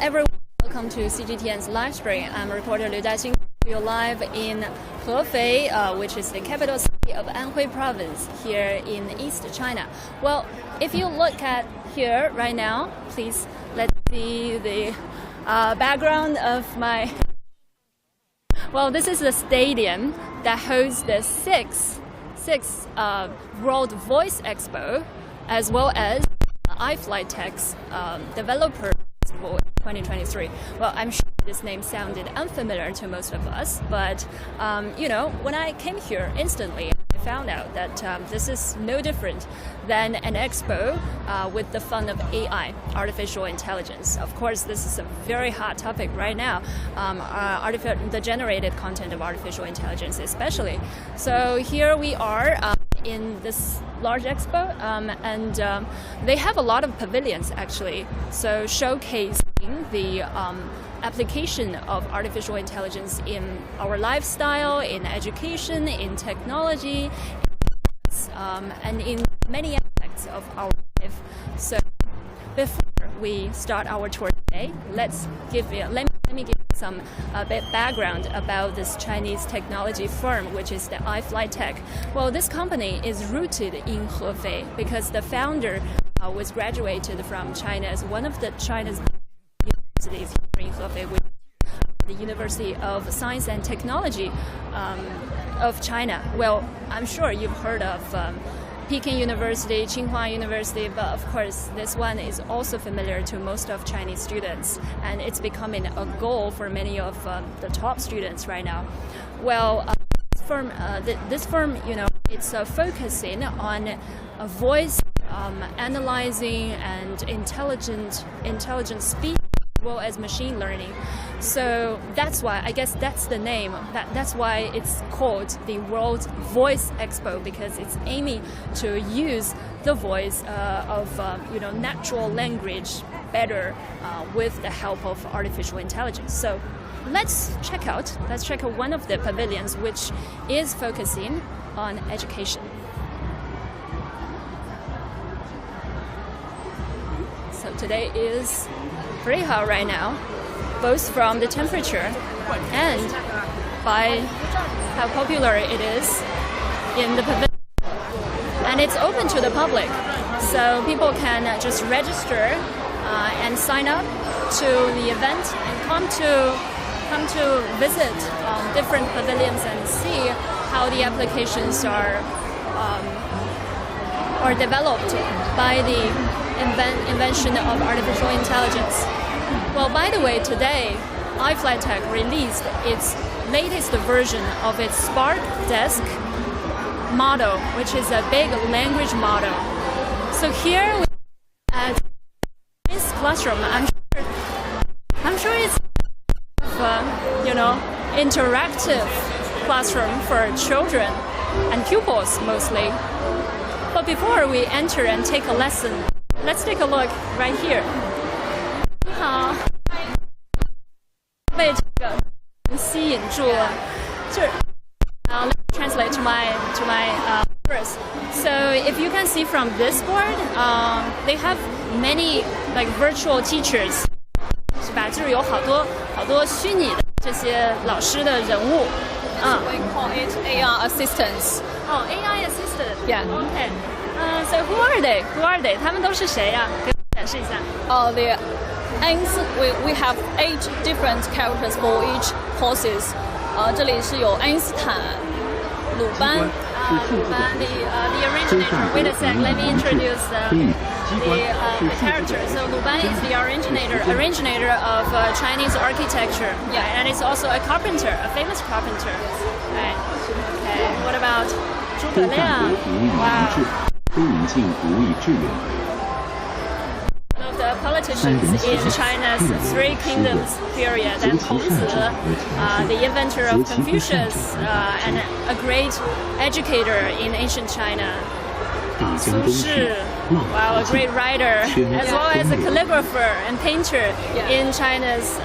everyone, welcome to CGTN's live stream. I'm reporter Liu Jiaxin. We're live in Hefei, which is the capital city of Anhui Province here in East China. Well, if you look at here right now, please let's see the background of my... Well, this is the stadium that hosts the sixth World Voice Expo, as well as iFlyTech's Developer Expo 2023. Well, I'm sure this name sounded unfamiliar to most of us, but when I came here instantly, I found out that this is no different than an expo with the fun of AI, artificial intelligence. Of course, this is a very hot topic right now, the generated content of artificial intelligence especially. So here we are in this large expo, and they have a lot of pavilions actually, so showcasing the application of artificial intelligence in our lifestyle, in education, in technology, and in many aspects of our life. So before we start our tour today, let me give you some background about this Chinese technology firm, which is the iFlyTech. Well, this company is rooted in Hefei because the founder was graduated from China as one of the China's universities here in Hefei, which is the University of Science and Technology of China. Well, I'm sure you've heard of Peking University, Tsinghua University, but of course this one is also familiar to most of Chinese students, and it's becoming a goal for many of the top students right now. Well, this firm, it's focusing on voice analyzing and intelligent speech, as well as machine learning. So that's why, I guess that's the name. That's why it's called the World Voice Expo, because it's aiming to use the voice of natural language better with the help of artificial intelligence. So let's check out one of the pavilions, which is focusing on education. So today is pretty hot right now, both from the temperature and by how popular it is in the pavilion. And it's open to the public, so people can just register and sign up to the event and come to visit different pavilions and see how the applications are developed by the invention of artificial intelligence. Well, by the way, today iFlyTech released its latest version of its Spark Desk model, which is a big language model. So here we at this classroom, I'm sure it's interactive classroom for children and pupils mostly. But before we enter and take a lesson, let's take a look right here. 你好，被这个吸引住了。Let me translate to my first. So if you can see from this board, they have many virtual teachers. 是吧？就是有好多虚拟的这些老师的人物。We call it AI assistants. Oh, AI assistant. Yeah. Okay. So who are they? 他们都是谁呀？给我展示一下。We have 8 different characters for each courses. 这里是有爱因斯坦、鲁班。鲁班 the originator. Wait a sec. Let me introduce the character. So Lu Ban is the originator of Chinese architecture. Yeah, and it's also a carpenter, a famous carpenter. Right. Okay. What about Zhuge Liang? Wow. One of the politicians in China's Three Kingdoms period, and Hongzi, the inventor of Confucius, and a great educator in ancient China. Su Shi, wow, a great writer, as well as a calligrapher and painter in China's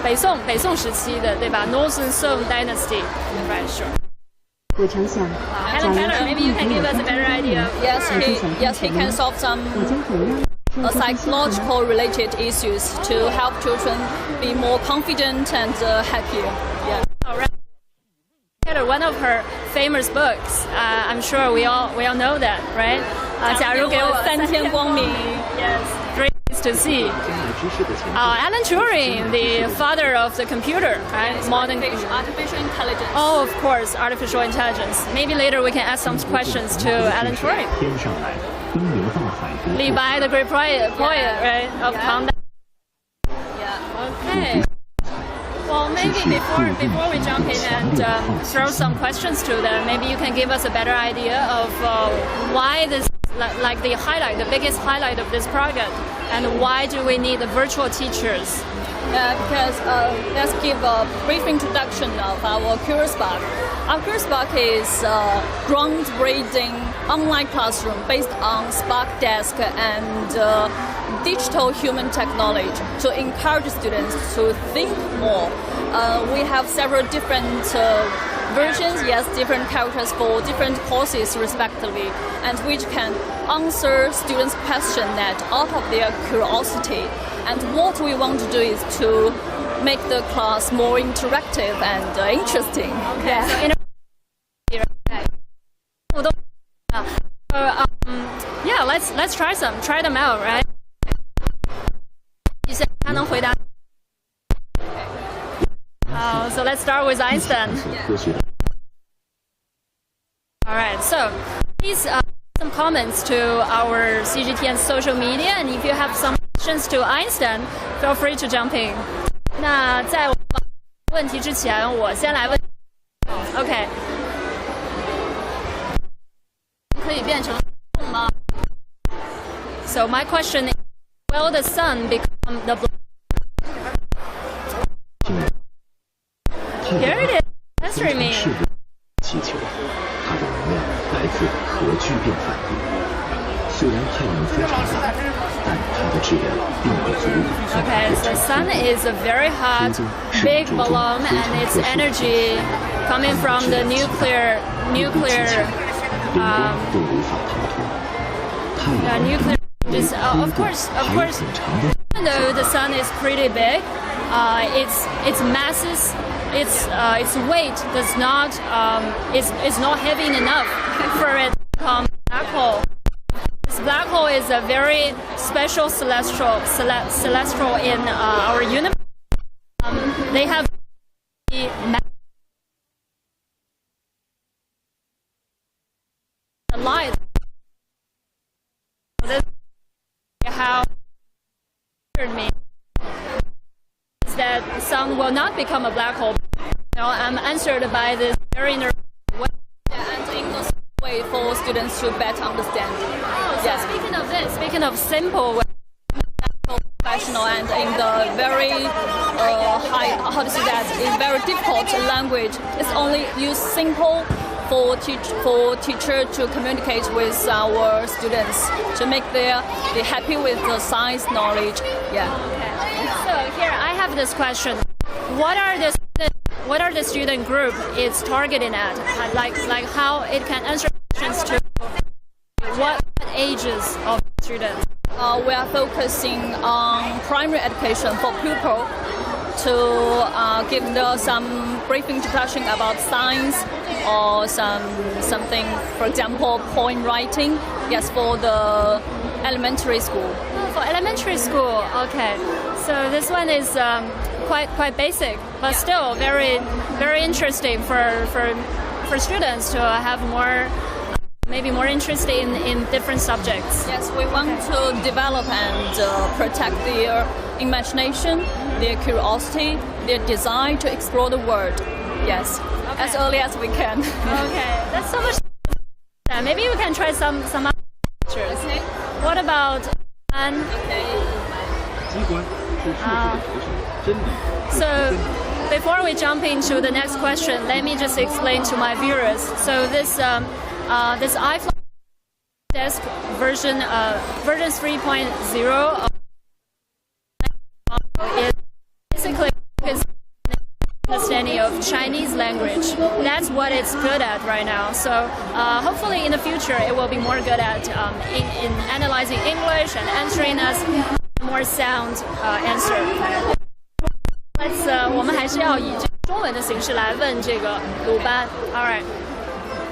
北宋时期的，对吧？ Northern Song Dynasty. Right, sure. Helen Keller, maybe you can give us a better idea. Yes, he can solve some psychological related issues to help children be more confident and happier. Yeah. All right. One of her famous books, I'm sure we all know that, right? 假如给我3天光明 Yes, great things to see. Alan Turing, the father of the computer, right? Modern artificial intelligence. Oh, of course, artificial intelligence. Maybe later we can ask some questions to Alan Turing. Li Bai, the great poet, right? Of Tang. Yeah. Okay. Well, maybe before we jump in and throw some questions to them, maybe you can give us a better idea of why this, like the biggest highlight of this project, and why do we need the virtual teachers? Because let's give a brief introduction of our Curious Spark. Our Curious Spark is a groundbreaking online classroom based on Spark Desk and digital human technology to encourage students to think more. We have several different versions, yes, different characters for different courses respectively, and which can answer students' questions out of their curiosity. And what we want to do is to make the class more interactive and interesting. Okay. Yeah. Yeah, let's try them out, right? You said 他能回答. So let's start with Einstein. All right, so please some comments to our CGTN social media, and if you have some questions to Einstein, feel free to jump in. 那在我问题之前，我先来问。OK， 可以变成吗 ？So my question is, will the sun become the black? Here it is. Answer me. 气球，它的能量来自核聚变反应。虽然太阳非常大，但它的质量并不足以。Okay, so the sun is a very hot, big balloon, and its energy coming from the nuclear. 都无法逃脱。太阳 nuclear. Just, of course. Even though the sun is pretty big, its masses. Its weight does not is not heavy enough for it to become a black hole. This black hole is a very special celestial in our universe. They have the light. This is how it means that the sun will not become a black hole. I'm answered by this very way. Yeah, and in this way for students to better understand. Oh, so speaking of simple way, Professional and in the very high, how to say that, in very difficult language, it's only use simple for teacher to communicate with our students to make they happy with the science knowledge. Yeah. Okay. So here I have this question: What are the student group it's targeting at? Like how it can answer questions to what ages of students? We are focusing on primary education for pupils to give them some brief introduction about science or something, for example, poem writing. Yes, for the elementary school. Oh, for elementary school, okay. So this one is quite basic, but still very interesting for students to have maybe more interest in different subjects. Yes, we want to develop and protect their imagination, their curiosity, their desire to explore the world. Yes, okay. As early as we can. Okay, that's so much. Maybe we can try some other pictures. Okay. What about Anne? So before we jump into the next question, let me just explain to my viewers. So this iFly Desk version 3.0 is basically understanding of of Chinese language. That's what it's good at right now. So hopefully in the future it will be more good at in analyzing English and answering us more sound answer.我们还是要以中文的形式来问这个鲁班。All right,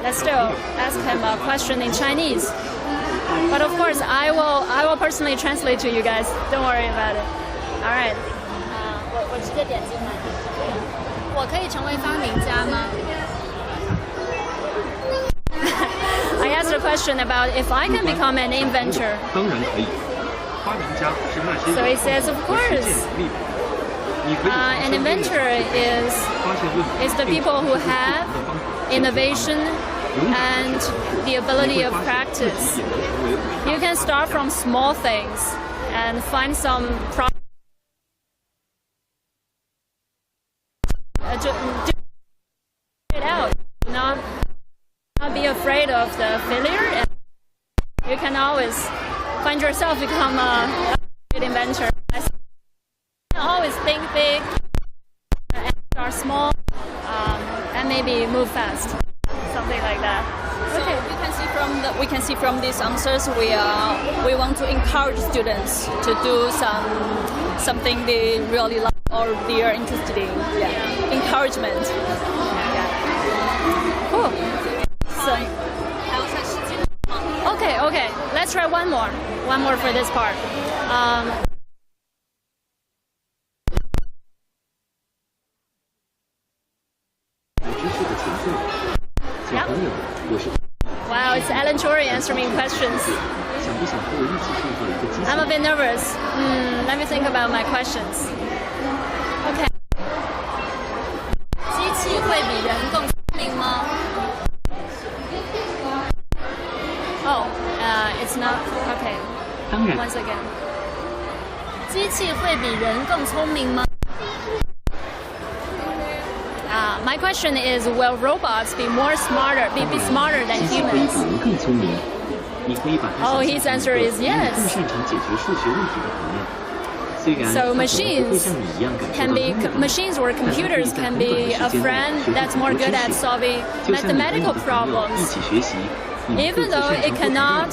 let's still ask him a question in Chinese. But of course, I will personally translate to you guys. Don't worry about it. All right. 我直接点进来。我可以成为发明家吗？I asked a question about if I can become an inventor. 当然可以。发明家是那些 So he says, of course. An inventor is the people who have innovation and the ability of practice. You can start from small things and find some problem. Do it out. Not be afraid of the failure. And you can always find yourself become a good inventor. Always think big, and start small, and maybe move fast, something like that. Okay, we can see from these answers we want to encourage students to do something they really like or they are interested in. Yeah, encouragement. Yeah. Cool. So, okay. Let's try one more for this part. Wow, it's Alan Chori answering questions. I'm a bit nervous. Let me think about my questions. Okay. 机器会比人更聪明吗 Oh, it's not. Okay. 当然。 Once again. 机器会比人更聪明吗 My question is, will robots be smarter than humans? Oh, his answer is yes. So machines or computers can be a friend that's more good at solving mathematical problems. Even though it cannot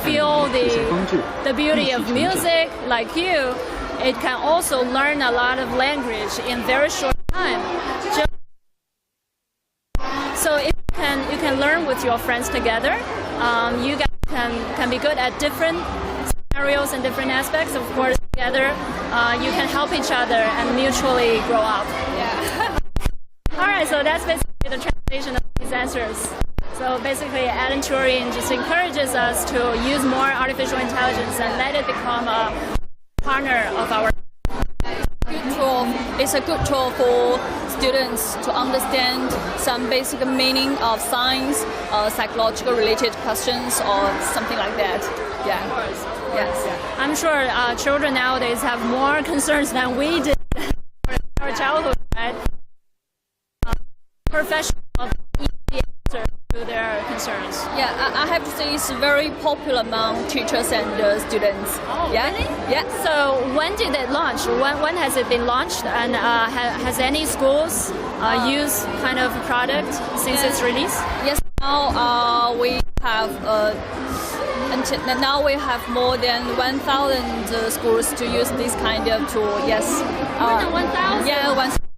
feel the beauty of music like you, it can also learn a lot of language in very short time. So if you can learn with your friends together, you guys can be good at different scenarios and different aspects. Of course, together you can help each other and mutually grow up. Yeah. All right, so that's basically the translation of these answers. So basically, Alan Turing just encourages us to use more artificial intelligence and let it become a partner of our. It's a good tool for students to understand some basic meaning of science, psychological related questions, or something like that. Yeah. Of course. Yes. I'm sure children nowadays have more concerns than we did in our childhood, right? Professional easy answer to their concerns. Yeah, I have to say it's very popular among teachers and students. Oh, yeah? Really? Yeah. So when did it launch? When has it been launched? And has any schools used kind of product since its release? Yes. Now we have now we have more than 1,000 schools to use this kind of tool. Yes. More than 1,000? Yeah,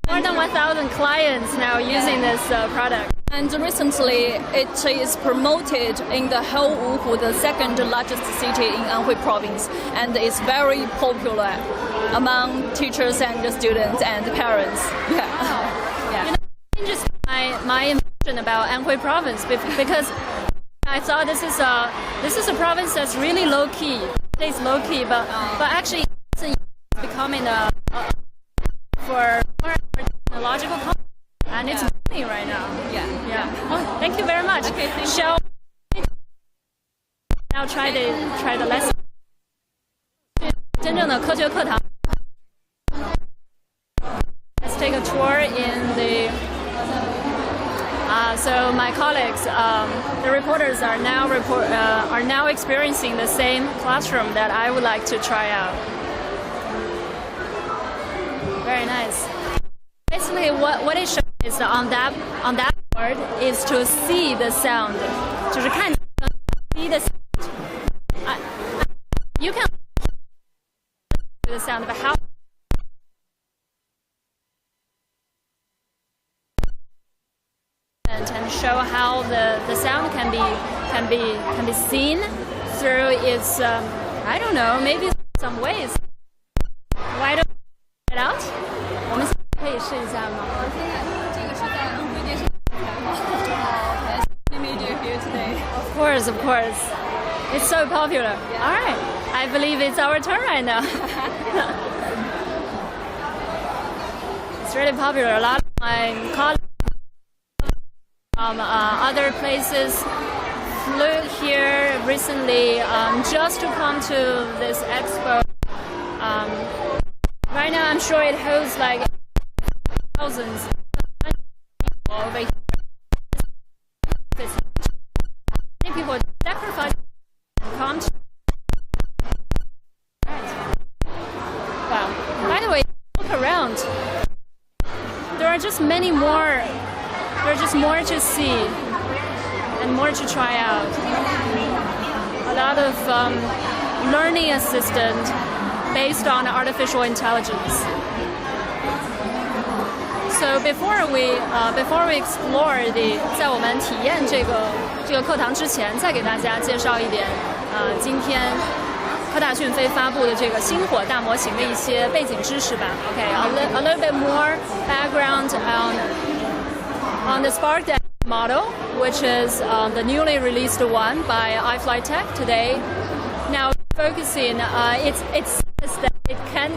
more than 1,000 clients now using this product. And recently, it is promoted in the whole Wuhu, the second largest city in Anhui Province, and it's very popular among teachers and students and parents. Yeah. Yeah. You know, just my impression about Anhui Province because I thought this is a province that's really low key. It's low key, but actually it's becoming for more technological company. And it's money right now. Yeah. Oh, thank you very much. Okay, thank Shall we now try the lesson? 真正的科学课堂. Let's take a tour in the. So my colleagues, the reporters are now experiencing the same classroom that I would like to try out. Very nice. Basically, what it shows is on that board is to see the sound. 就是看 see the sound. You can the sound, but how and show how the sound can be seen through its I don't know, maybe some ways. Why don't you try it out? 我们可以试一下吗？Media here today. Of course. It's so popular. Yeah. All right. I believe it's our turn right now. It's really popular. A lot of my colleagues from other places flew here recently just to come to this expo. Right now, I'm sure it holds like thousands of people over here. Many people sacrifice and come to. Wow. By the way, look around. There are just many more. There's just more to see and more to try out. A lot of learning assistant based on artificial intelligence. So before we explore 在我们体验这个课堂之前，再给大家介绍一点今天科大讯飞发布的这个星火大模型的一些背景知识吧。Okay, a little bit more background on the Spark Dash model, which is the newly released one by iFlyTech today. Now focusing, it says that it can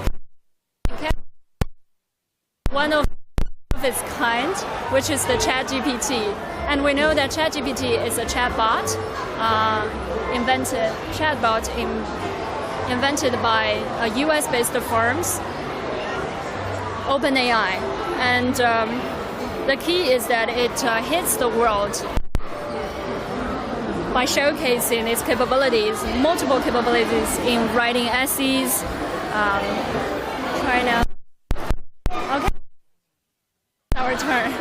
one of its kind, which is the ChatGPT. And we know that ChatGPT is a chatbot invented by US-based firms, OpenAI. And the key is that it hits the world by showcasing its capabilities, multiple capabilities in writing essays. Try now. Okay. Our turn.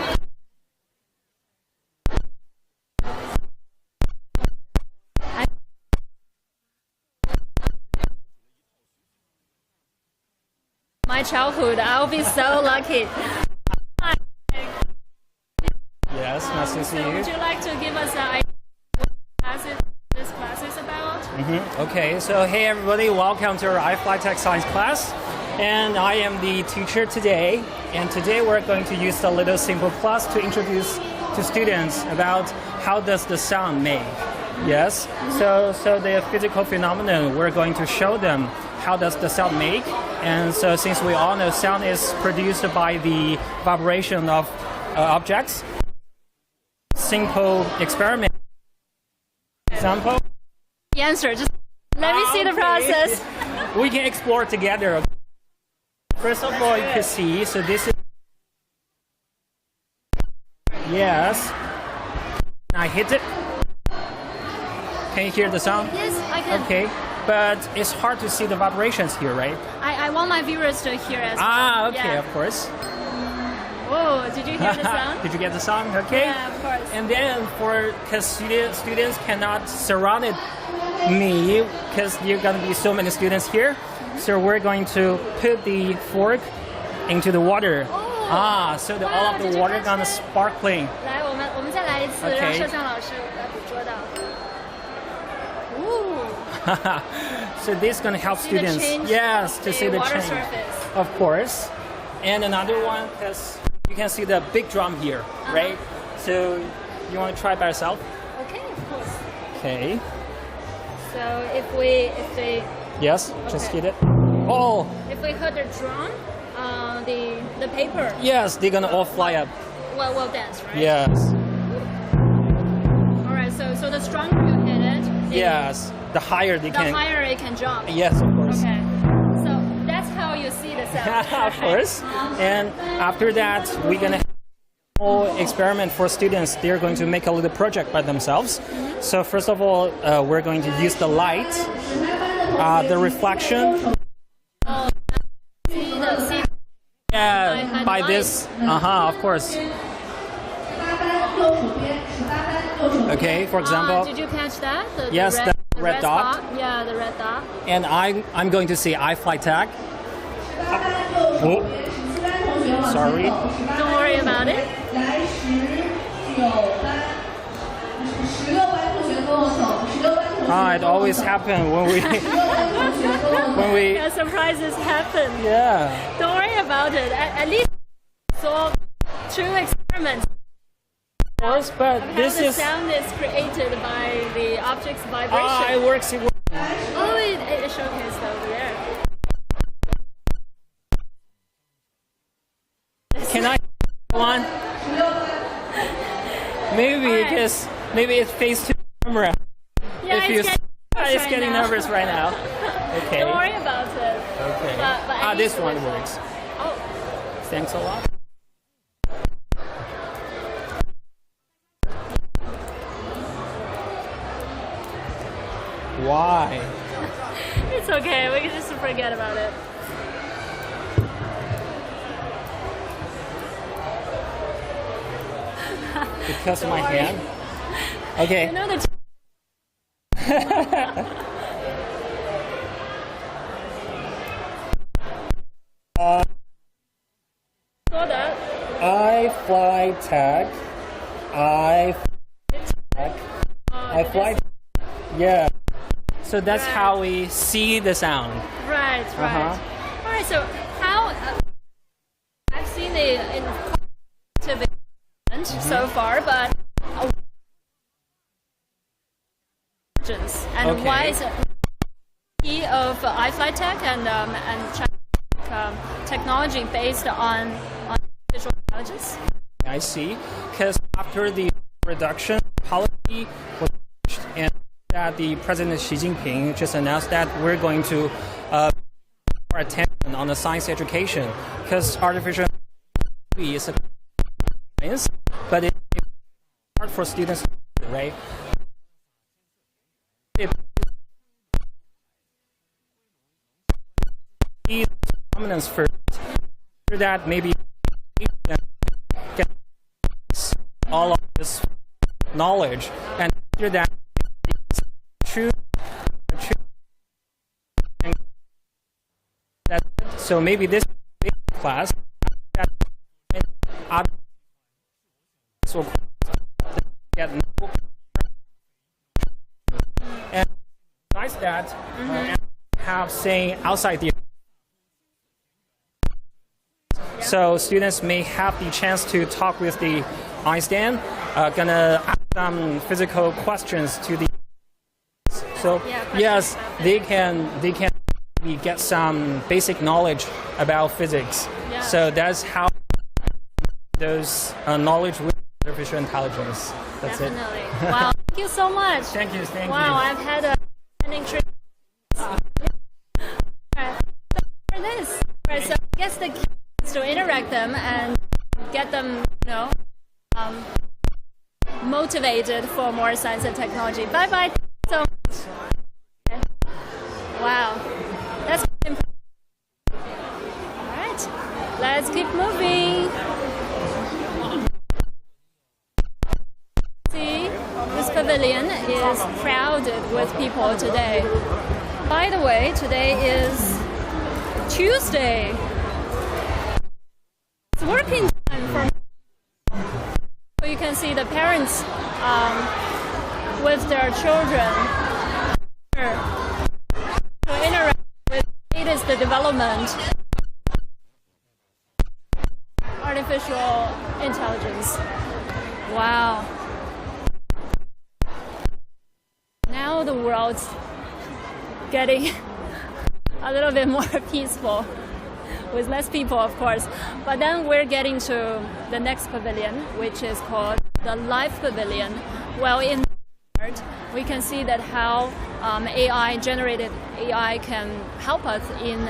My childhood, I'll be so lucky. Yes, nice to see you. Would you like to give us an idea what this class is about? Okay, so hey everybody, welcome to our iFlyTech science class. And I am the teacher today. And today we're going to use a little simple class to introduce to students about how does the sound make. Yes, so the physical phenomenon, we're going to show them how does the sound make. And so since we all know sound is produced by the vibration of objects, simple experiment. Example? The answer, just let me see the process. We can explore together. First of all, you can see, so this is, yes, I hit it. Can you hear the sound? Yes, I can. Okay, but it's hard to see the vibrations here, right? I want my viewers to hear as well. Okay, Yeah. of course. Oh, did you hear the sound? Did you get the sound? Okay. Yeah, of course. And then because students cannot surround me because there are going to be so many students here, so we're going to put the fork into the water. So all of the water gonna sparkling. 来，我们再来一次， Okay. 让摄像老师来捕捉到。Ooh. So this is gonna help See the students. change Yes, of to the see the water change. surface. Of course. And another one, because you can see the big drum here, right? So you want to try by yourself? Okay, of course. Okay. So if we Yes, just Okay. hit it. Oh, if we hit the drum, the paper yes, they're gonna all fly up. will dance, right? Yes. All right. So the stronger you hit it, Yes. The higher they the can. higher it can jump. Yes, of course. Okay. So that's how you see the sound. Of course. And after that, we're gonna have a whole experiment for students. They're going to make a little project by themselves. So first of all, we're going to use the light, the reflection. See Yeah, by this. Of course. Okay, for example. Did you catch that? Yes, the red dot. Yeah, the red dot. And I'm going to say iFlyTech. Oh, sorry. Don't worry about it. It always happens when we Yeah, surprises happen. yeah. Don't worry about it. At least saw 2 experiments. Of course, but How this the is sound is created by the object's vibration. it works. Oh, it showcased over there. Can I one? Maybe Alright. because maybe it's face to camera. Yeah, If you it's getting nervous right now. nervous right now. Okay. Don't worry about it. Okay. But at This least one it's- works. Oh, Thanks a lot. Why? it's okay. We can just forget about it. Because of my Don't worry. hand? Okay. You know the saw that. iFlyTech. iFly. Yeah. So that's Right. how we see the sound. Right. Uh-huh. All right. So how I've seen it in TV so far, but and Okay. why is it key of iFlyTech and technology based on artificial intelligence? I see. Because after the reduction policy was launched and that the President Xi Jinping just announced that we're going to more attention on the science education because artificial intelligence is a science, but it's hard for students, right? The dominance first. After that, maybe get all of this knowledge, and after that, true. That's it. So maybe this class that will get more. And besides that, have saying outside the. So students may have the chance to talk with the Einstein, gonna ask some physical questions to the. So yes, they can maybe get some basic knowledge about physics. Yeah. So that's how those knowledge with artificial intelligence. That's Definitely. it. Wow. Thank you so much. Thank you. Wow, I've had a learning trip. For this, right, so I guess the key is to interact them and get them, motivated for more science and technology. Bye bye. So much. Okay. Wow, that's impressive. All right, let's keep moving. See, this pavilion is crowded with people today. By the way, today is Tuesday. It's working time for me. So you can see the parents with their children to interact with the latest development, artificial intelligence. Wow. Now the world's getting a little bit more peaceful with less people, of course. But then we're getting to the next pavilion, which is called the Life Pavilion. Well, in this part, we can see that how generated AI can help us in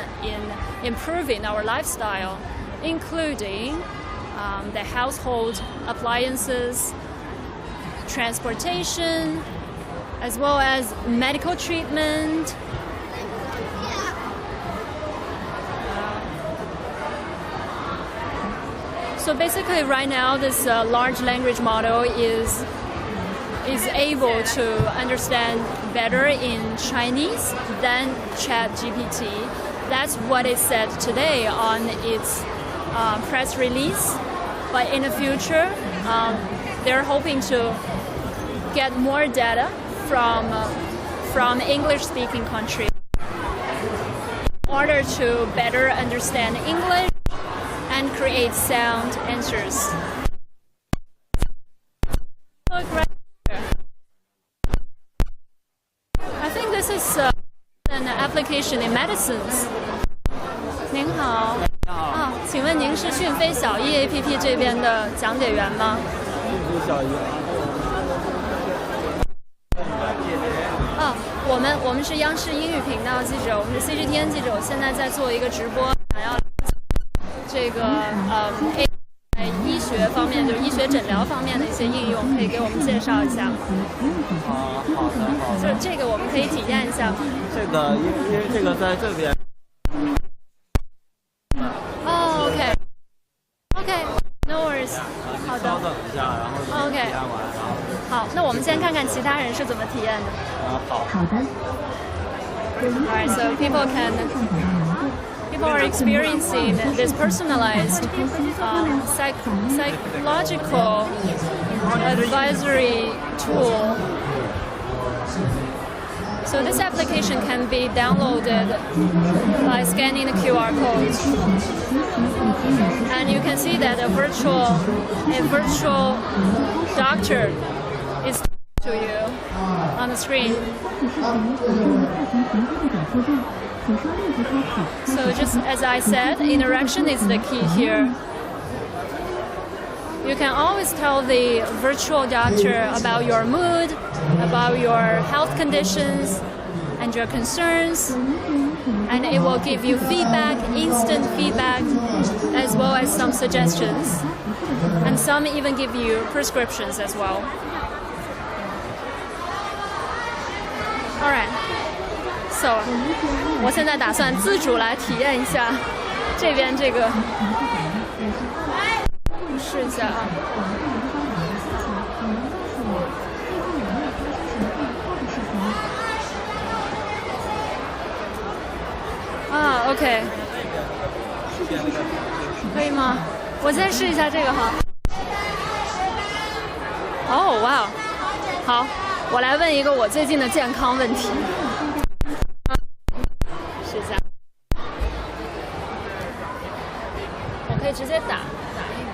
improving our lifestyle, including the household appliances, transportation, as well as medical treatment. So basically, right now, this large language model is able to understand better in Chinese than ChatGPT. That's what it said today on its press release. But in the future, they're hoping to get more data from English-speaking countries in order to better understand English and create sound answers. I think this is an application in medicines. 您好，请问您是讯飞小艺 APP 这边的讲解员吗？讯飞小艺。我们是央视英语频道记者，我们是 CGTN 记者，我现在在做一个直播，想要这个医学方面，就是医学诊疗方面的一些应用，可以给我们介绍一下吗？好的。就是这个我们可以体验一下吗？这个因为这个在这边。哦 ，OK，no worries。好的。稍等一下，然后体验完，然后。好，那我们先看看其他人是怎么体验的。好的。Alright, so people are experiencing this personalized psychological advisory tool. So this application can be downloaded by scanning the QR code. And you can see that a virtual doctor is to you on the screen. So just as I said, interaction is the key here. You can always tell the virtual doctor about your mood, about your health conditions, and your concerns, and it will give you feedback, instant feedback, as well as some suggestions, and some even give you prescriptions as well. Alright, so 我现在打算自主来体验一下这边这个，试一下啊。OK， 可以吗？我先试一下这个哈。哦，哇，好。我来问一个我最近的健康问题，试一下，我可以直接打疫苗。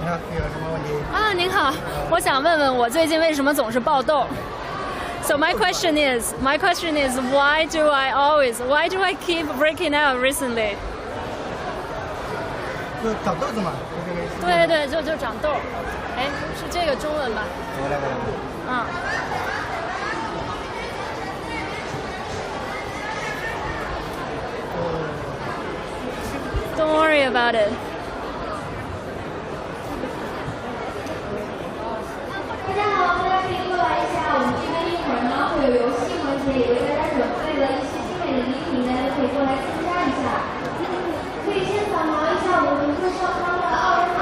你好，有什么问题？您好，我想问问我最近为什么总是爆痘。So my question is why do I keep breaking out recently? 就长痘子嘛，对，就长痘。哎，是这个中文吧？嗯。Don't worry about it. 大家好，大家可以过来一下，我们这边一会儿呢会有游戏环节，也为大家准备了一些精美的礼品，大家可以过来参加一下。可以先扫描一下我们桌上方的二维码。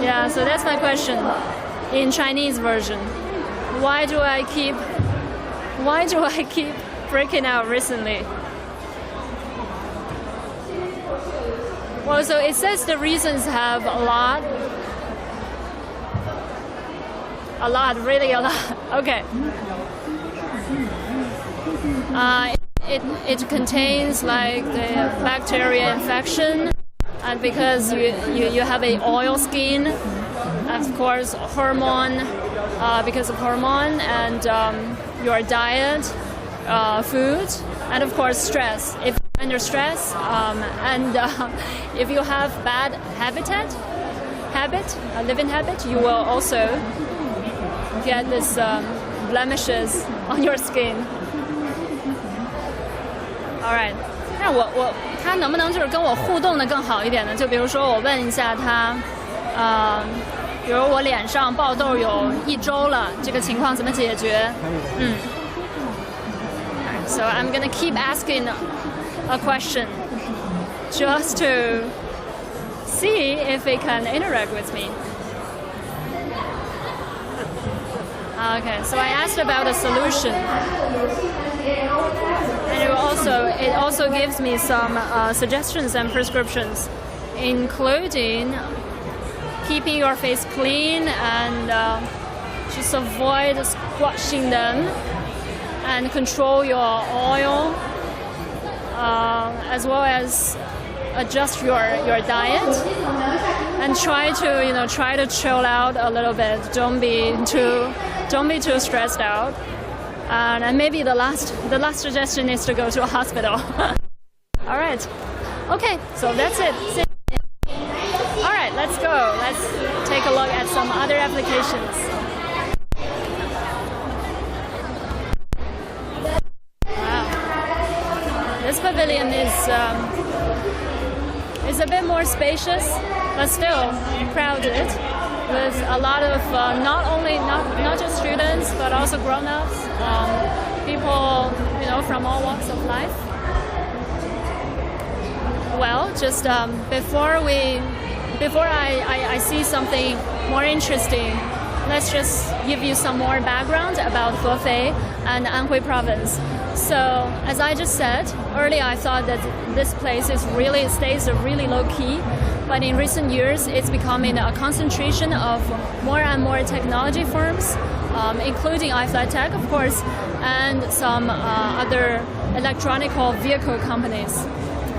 Yeah, so that's my question in Chinese version. Why do I keep breaking out recently? Well, so it says the reasons have a lot, really a lot. Okay. It contains like the bacteria infection, and because you have a oil skin, and of course hormone, because of hormone and your diet, food, and of course stress. If you're under stress, and if you have bad living habit, you will also get this blemishes on your skin. All right. 那他能不能就是跟我互动的更好一点呢？就比如说我问一下他，比如我脸上爆痘有1周了，这个情况怎么解决？So I'm gonna keep asking a question just to see if it can interact with me. Okay, so I asked about a solution, and it also gives me some suggestions and prescriptions, including keeping your face clean and just avoid squashing them, and control your oil, as well as adjust your diet, and try to chill out a little bit. Don't be too stressed out. And maybe the last suggestion is to go to a hospital. All right. Okay, so that's it. All right, let's go. Let's take a look at some other applications. Wow. This pavilion is a bit more spacious, but still crowded, with a lot of not just students, but also grown-ups, people from all walks of life. Well, just before I see something more interesting, let's just give you some more background about Hefei and Anhui Province. So, as I just said earlier, I thought that this place stays really low key, but in recent years, it's becoming a concentration of more and more technology firms, including iFlyTech, of course, and some other electronic vehicle companies.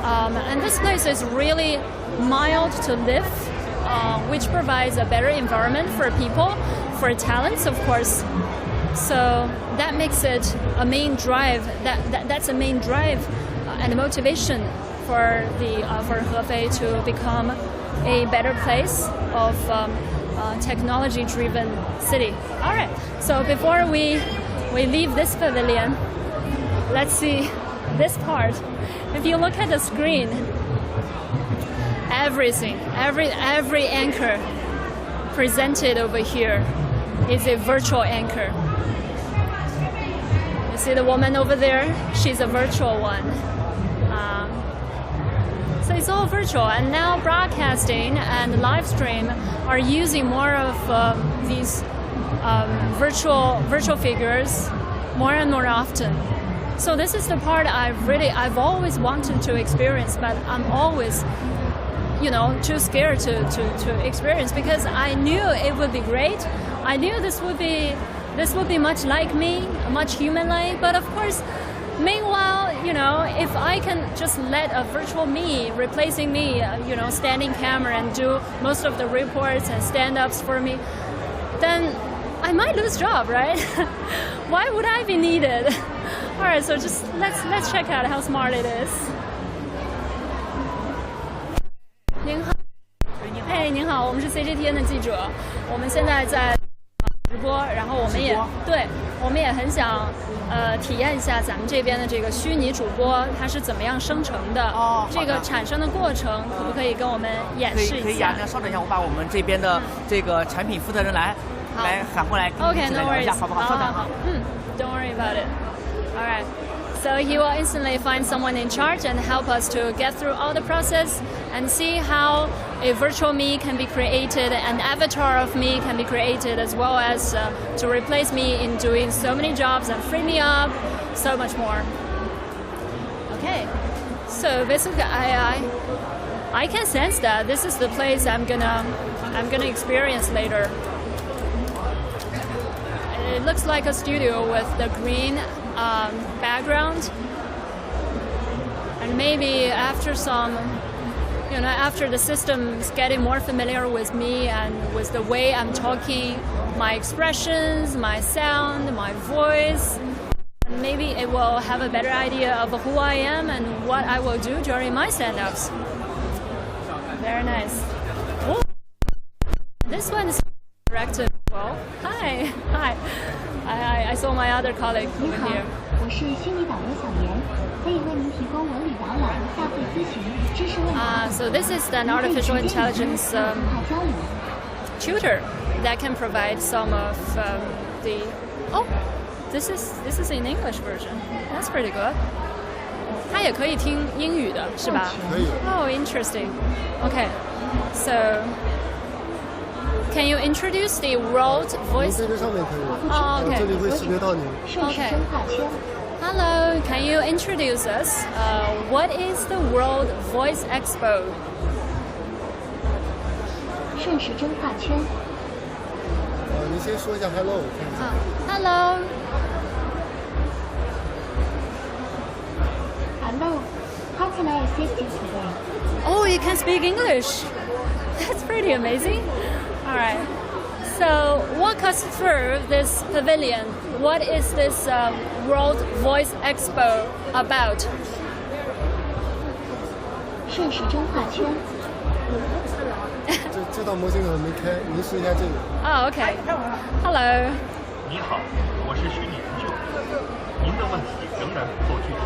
And this place is really mild to live, which provides a better environment for people, for talents, of course. So that makes it a main drive. That's a main drive and motivation for Hefei to become a better place of technology-driven city. All right. So before we leave this pavilion, let's see this part. If you look at the screen, every anchor presented over here is a virtual anchor. You see the woman over there? She's a virtual one. So it's all virtual, and now broadcasting and live stream are using more of these virtual figures more and more often. So this is the part I've always wanted to experience, but I'm always too scared to experience, because I knew it would be great. I knew this would be much like me, much human-like. But of course, meanwhile, if I can just let a virtual me replacing me, standing camera and do most of the reports and stand-ups for me, then I might lose job, right? Why would I be needed? All right, so just let's check out how smart it is. 您好，嘿，您好，我们是 CGTN 的记者，我们现在在直播，然后我们也很想体验一下咱们这边的这个虚拟主播它是怎么样生成的，这个产生的过程，可不可以跟我们演示一下？可以呀，那稍等一下，我把我们这边的这个产品负责人来喊过来，跟你聊一下，好不好？稍等。好，Don't worry about it. All right. So he will instantly find someone in charge and help us to get through all the process and see how a virtual me can be created, an avatar of me can be created, as well as to replace me in doing so many jobs and free me up, so much more. Okay. So basically, I can sense that this is the place I'm gonna experience later. It looks like a studio with the green background, and maybe after the system's getting more familiar with me and with the way I'm talking, my expressions, my sound, my voice, maybe it will have a better idea of who I am and what I will do during my stand-ups. Very nice. Ooh. This one is interactive. Well, hi. I saw my other colleague over here. 我是虚拟导游小严，可以为您提供文旅导览、消费咨询、知识问答。So this is an artificial intelligence tutor that can provide some of this is in English version. That's pretty good. Hi. 它也可以听英语的，是吧？可以。Oh, interesting. Okay, so can you introduce the World Voice? 这个上面可以。Oh, okay. 这里会识别到你。顺时针画圈。Hello, can you introduce us? What is the World Voice Expo? 顺时针画圈。你先说一下 hello， 我看一下。Hello. Hello, how can I assist you today? Oh, you can speak English. That's pretty amazing. All right. So walk us through this pavilion. What is this World Voice Expo about? 顺时针画圈。这道模型我没开，您试一下这个。Oh, okay. Hello. 你好，我是虚拟研究。您的问题仍然不够具体，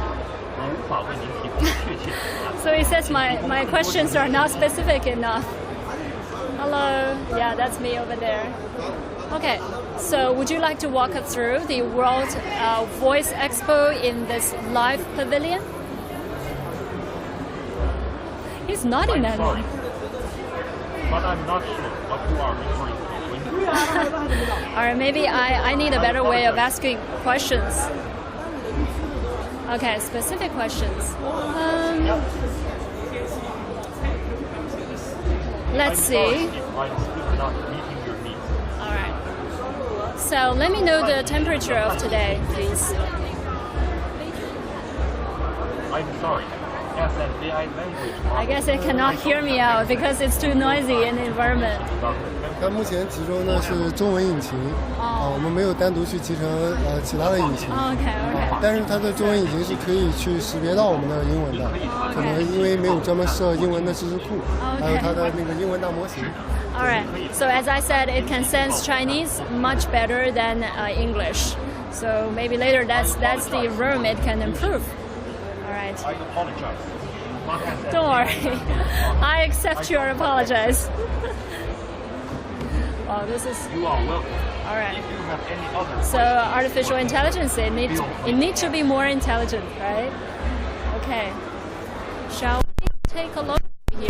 我无法为您提供确切的答案。So he says my questions are not specific enough. Hello. Yeah, that's me over there. Okay. So would you like to walk us through the World Voice Expo in this live pavilion? He's nodding at me. But I'm not sure what you are referring to. All right, maybe I need a better way of asking questions. Okay, specific questions. Let's see. I'm still not meeting your needs. All right. So let me know the temperature of today, please. I'm sorry. As an AI language I guess it cannot hear me out because it's too noisy in the environment. 它目前集中的是中文引擎，我们没有单独去集成其他的引擎。Okay. 但是它的中文引擎是可以去识别到我们的英文的，可能因为没有专门设英文的知识库，还有它的那个英文大模型。All right. So as I said, it can sense Chinese much better than English. So maybe later that's the room it can improve. All right. I apologize. Don't worry. I accept your apologize. Wow, this is You are welcome. all right. If you have any other So artificial intelligence, it needs to be more intelligent, right? Okay. Shall we take a look here?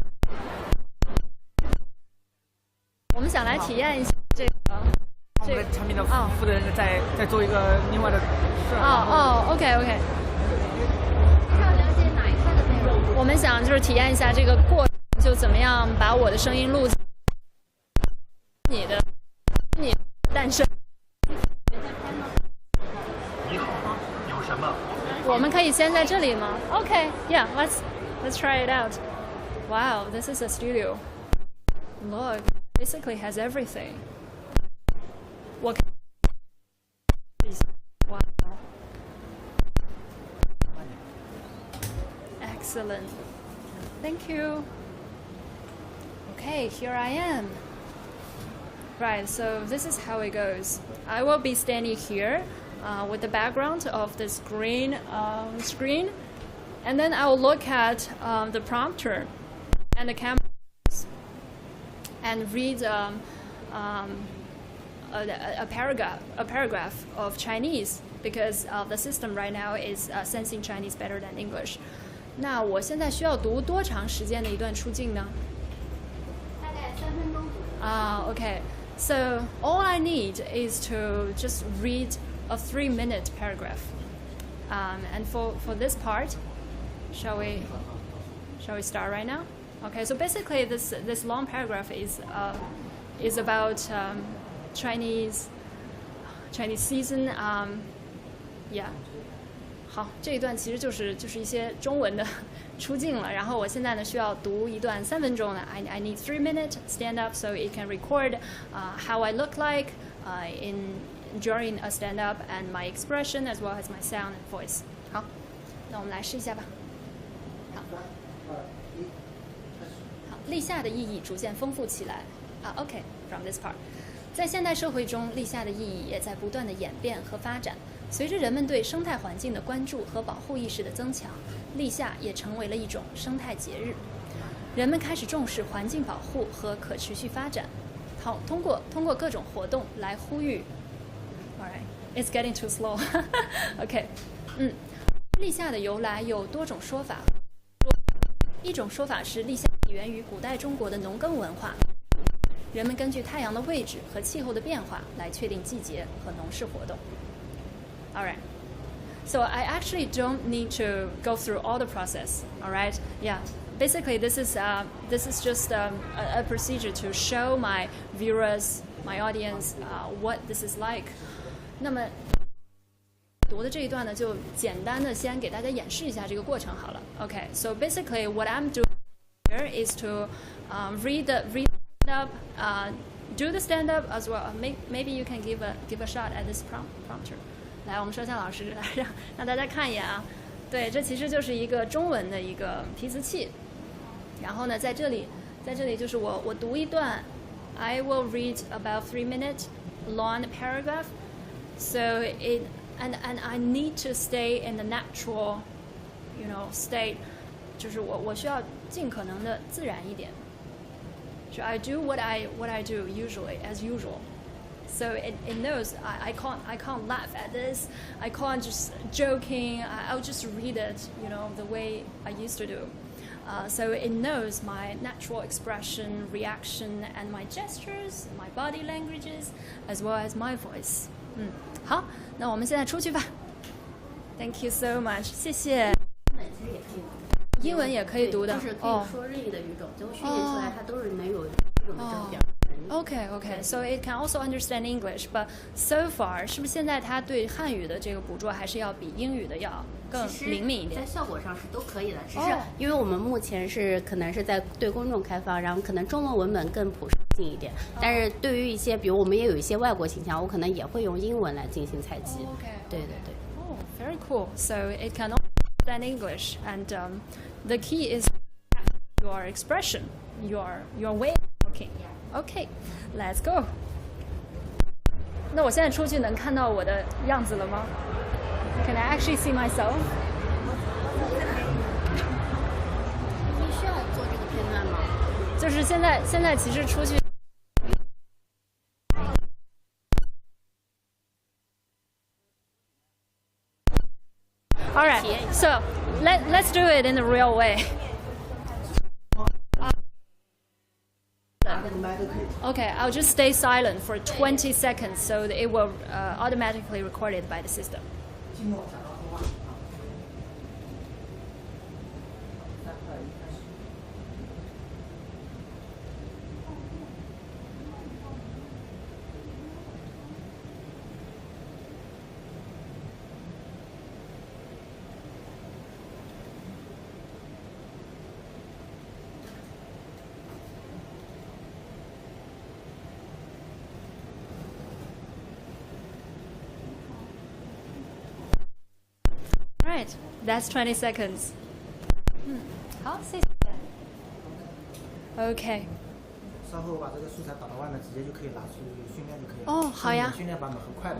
我们想来体验一下这个。我们的产品的负责人在做一个另外的事。OK。我们想就是体验一下这个过程，就怎么样把我的声音录你的诞生。你好，有什么？我们可以先在这里吗 ？Okay, yeah, let's try it out. Wow, this is a studio. Look, basically has everything. What? Wow. Excellent. Thank you. Okay, here I am. Right, so this is how it goes. I will be standing here with the background of this green screen, and then I will look at the prompter and the cameras and read a paragraph of Chinese because the system right now is sensing Chinese better than English. 那我现在需要读多长时间的一段出镜呢？大概3分钟左右。Okay. So all I need is to just read a 3-minute paragraph. And for this part, shall we start right now? Okay. So basically, this long paragraph is about Chinese season. Yeah. 好，这一段其实就是一些中文的出镜了。然后我现在呢需要读一段3分钟的。I need 3 minutes stand up so it can record how I look like during a stand up and my expression as well as my sound and voice. 好，那我们来试一下吧。好，立夏的意义逐渐丰富起来。OK, from this part. 在现代社会中，立夏的意义也在不断的演变和发展。随着人们对生态环境的关注和保护意识的增强，立夏也成为了一种生态节日。人们开始重视环境保护和可持续发展，通过各种活动来呼吁。All right, it's getting too slow. OK, 立夏的由来有多种说法，一种说法是立夏起源于古代中国的农耕文化，人们根据太阳的位置和气候的变化来确定季节和农事活动。All right. So I actually don't need to go through all the process. All right. Yeah. Basically, this is just a procedure to show my viewers, my audience, what this is like. 那么读的这一段呢，就简单的先给大家演示一下这个过程好了。Okay. So basically, what I'm doing here is to read the stand up, do the stand up as well. Maybe you can give a shot at this prompter. 来，我们摄像老师来让大家看一眼啊。对，这其实就是一个中文的一个提词器。然后呢，在这里就是我读一段 I will read about 3-minute long paragraph. So and I need to stay in the natural, state. 就是我需要尽可能的自然一点。So I do what I do usually as usual. So it knows I can't laugh at this. I can't just joking. I'll just read it, the way I used to do. So it knows my natural expression, reaction, and my gestures, my body languages, as well as my voice. 好，那我们现在出去吧。Thank you so much. 谢谢。英文也可以读的，就是可以说任意的语种，最后训练出来它都是能有这种的正表。Okay. So it can also understand English, but so far, 是不是现在它对汉语的这个捕捉还是要比英语的要更灵敏一点？在效果上是都可以的，只是因为我们目前是可能是在对公众开放，然后可能中文文本更普适性一点。但是对于一些，比如我们也有一些外国倾向，我可能也会用英文来进行采集。对。Oh, very cool. So it can understand English, and the key is your expression, your way of talking. Okay, let's go. 那我现在出去能看到我的样子了吗 ？Can I actually see myself? 你需要做这个片段吗？就是现在其实出去。All right, so let's do it in the real way. Okay, I'll just stay silent for 20 seconds so that it will automatically record it by the system. Right, that's 20 seconds. 好，谢谢。OK。稍后把这个素材导到外面，直接就可以拿去训练就可以了。哦，好呀。训练版本很快的，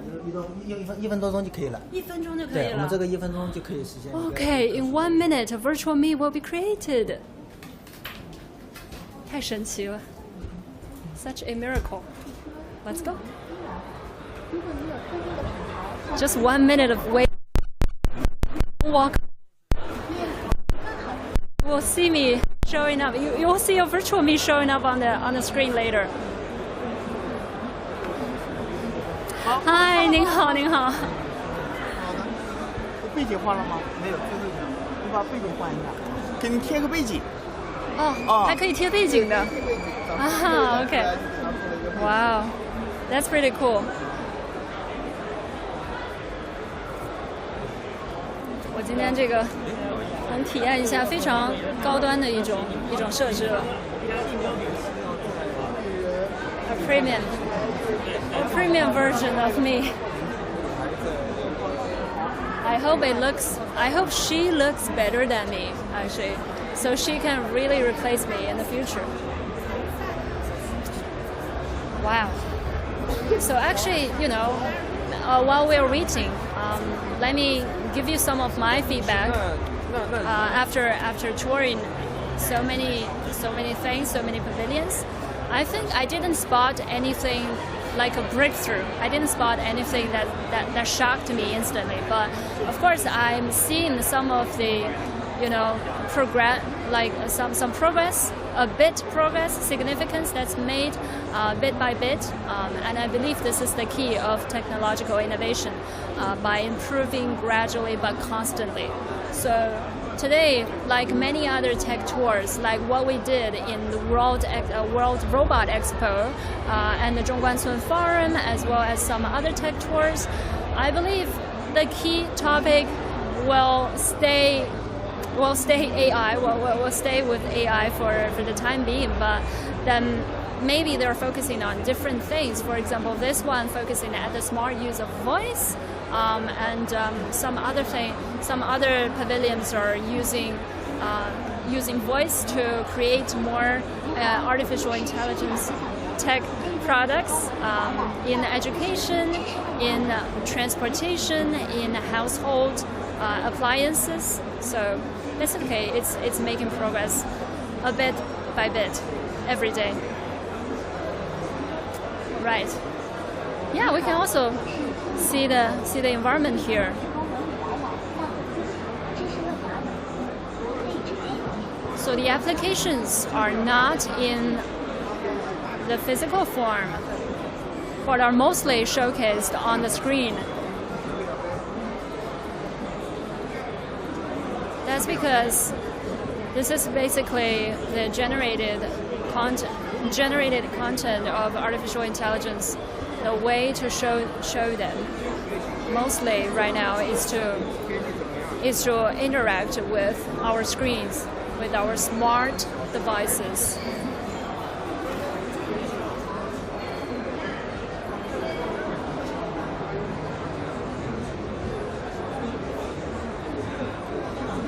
一分多钟就可以了。1分钟就可以了。对，我们这个1分钟就可以实现。Okay, in 1 minute, a virtual me will be created. 太神奇了 ，such a miracle. Let's go. Just 1 minute of wait. Walk. You will see me showing up. You will see a virtual me showing up on the screen later. Hi, 您好。好的。背景换了吗？没有，最后一个。你把背景换一下，给你贴个背景。还可以贴背景的。OK. Wow, that's pretty cool. 我今天这个能体验一下非常高端的一种设置了。A premium version of me. I hope she looks better than me actually, so she can really replace me in the future. Wow. So actually, while we're waiting, let me give you some of my feedback after touring so many things, so many pavilions. I think I didn't spot anything like a breakthrough. I didn't spot anything that shocked me instantly. But of course, I'm seeing some of the, progress, like some progress, significance that's made bit by bit, and I believe this is the key of technological innovation, by improving gradually but constantly. So today, like many other tech tours, like what we did in the World Robot Expo and the Zhongguancun Forum, as well as some other tech tours, I believe the key topic will stay AI. We'll stay with AI for the time being, but then maybe they're focusing on different things. For example, this one focusing at the smart use of voice, and some other pavilions are using voice to create more artificial intelligence tech products in education, in transportation, in household appliances. So basically, it's making progress a bit by bit every day. Right. Yeah, we can also see the environment here. So the applications are not in the physical form, but are mostly showcased on the screen. That's because this is basically the generated content of artificial intelligence. The way to show them mostly right now is to interact with our screens, with our smart devices.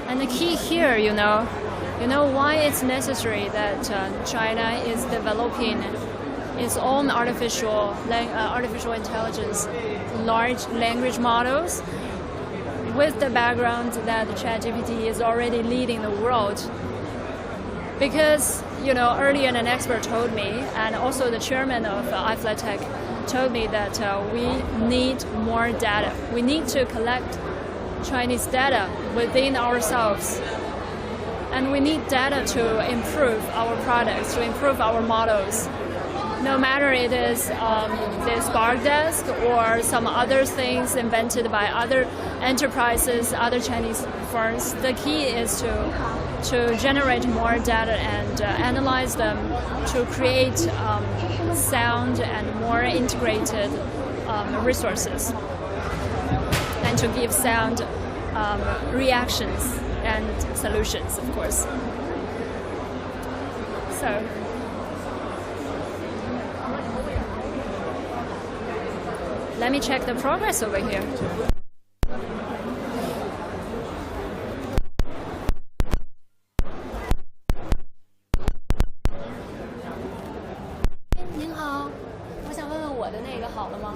And the key here, you know why it's necessary that China is developing its own artificial intelligence, large language models, with the background that ChatGPT is already leading the world. Because, earlier an expert told me, and also the chairman of iFlyTech told me that we need more data. We need to collect Chinese data within ourselves. And we need data to improve our products, to improve our models. No matter it is the Spark Desk or some other things invented by other enterprises, other Chinese firms, the key is to generate more data and analyze them to create sound and more integrated resources, and to give sound reactions and solutions, of course. So. Let me check the progress over here.您好，我想问问我的那个好了吗？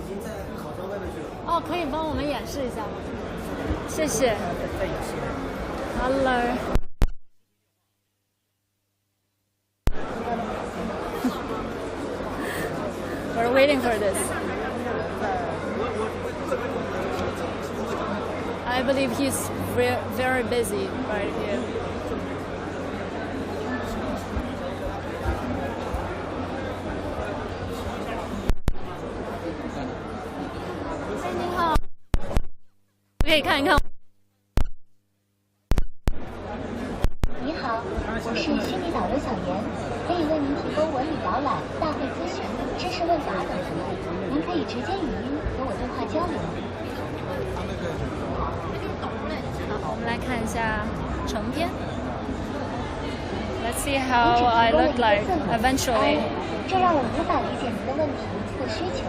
哦，可以帮我们演示一下吗？谢谢。Hello. We're waiting for this. I believe he's very busy right here. Hey, 您好，可以看一看。你好，我是虚拟导游小严，可以为您提供文旅导览、大会咨询、知识问答等服务。您可以直接语音和我对话交流。我们来看一下成片。Let's see how I look like eventually. 这让我无法理解您的问题或需求，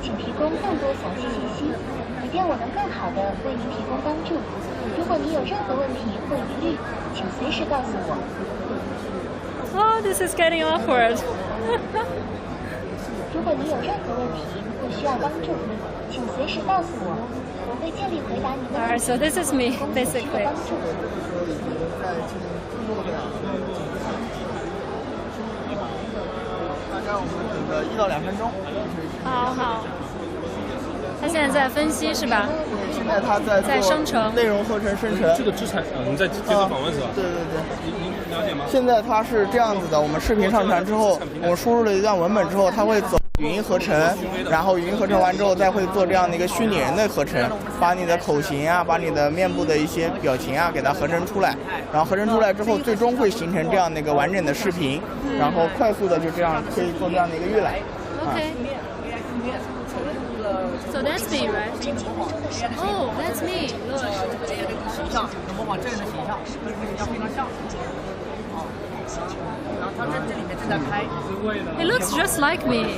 请提供更多详细信息，以便我能更好地为您提供帮助。如果您有任何问题或疑虑，请随时告诉我。Oh, this is getting awkward. 如果您有任何问题或需要帮助，请随时告诉我，我会尽力回答您的问题。Alright, so this is me, basically. 概我们等个1到2分钟。好。他现在在分析是吧？对，现在他在生成内容合成生成。这个之前我们在接受访问是吧？对。您了解吗？现在它是这样子的，我们视频上传之后，我们输入了一段文本之后，它会走语音合成，然后语音合成完之后，再会做这样的一个虚拟人的合成，把你的口型啊，把你的面部的一些表情啊，给它合成出来，然后合成出来之后，最终会形成这样的一个完整的视频，然后快速的就这样可以做这样的一个预览。So that's me, right? Oh, that's me. Look. 形象，模仿真人的形象，跟人家非常像。然后他在这里面正在拍。It looks just like me.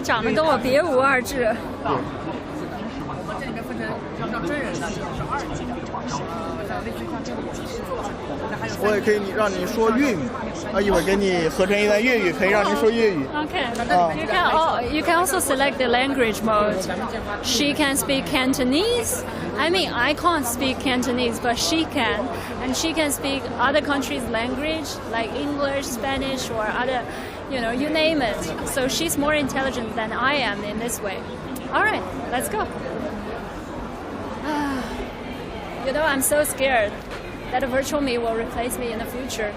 长得跟我别无二致。我们这里面分成像真人的，是2级的，像类似于像这种即时做的。我也可以让你说粤语，一会儿给你合成一段粤语，可以让你说粤语。Okay. You can also select the language mode. She can speak Cantonese. I mean, I can't speak Cantonese, but she can, and she can speak other countries' language like English, Spanish, or other, you name it. So she's more intelligent than I am in this way. All right, let's go. I'm so scared that a virtual me will replace me in the future.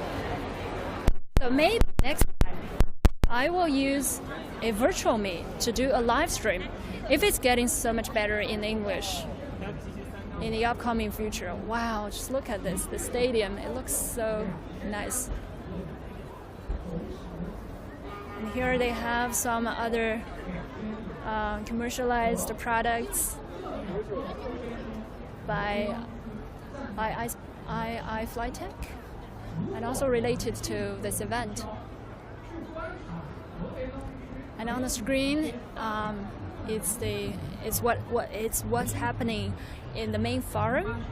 So maybe next time I will use a virtual me to do a live stream if it's getting so much better in English in the upcoming future. Wow, just look at this, the stadium, it looks so nice. And here they have some other commercialized products by iFlyTech, and also related to this event. And on the screen, it's what's happening in the main forum.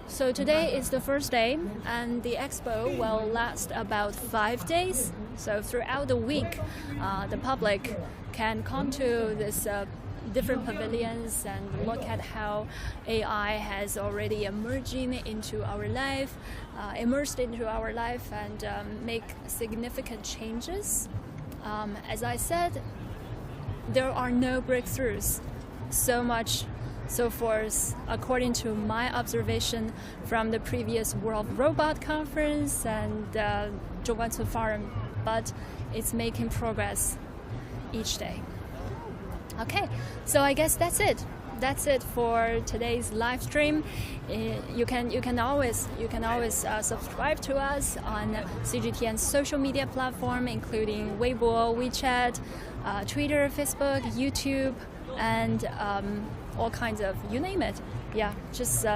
So today is the first day, and the expo will last about 5 days. So throughout the week, the public can come to this different pavilions and look at how AI has already emerging into our life, immersed into our life, and make significant changes. As I said, there are no breakthroughs so forth, according to my observation from the previous World Robot Conference and Zhongguancun Forum, but it's making progress each day. Okay, so I guess that's it. That's it for today's live stream. You can always subscribe to us on CGTN's social media platform, including Weibo, WeChat, Twitter, Facebook, YouTube, and all kinds of, you name it. Yeah, just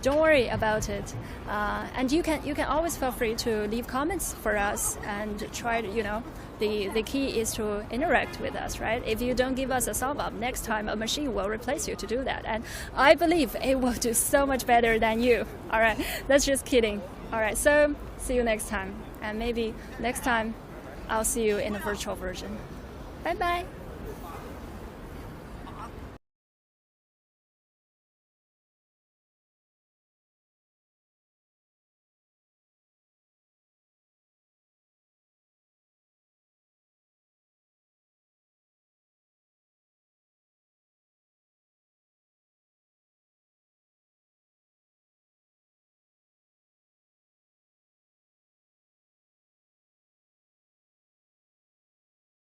don't worry about it. And you can always feel free to leave comments for us and try to, the key is to interact with us, right? If you don't give us a thumb up, next time a machine will replace you to do that. And I believe it will do so much better than you. All right, that's just kidding. All right, so see you next time. And maybe next time I'll see you in a virtual version. Bye-bye.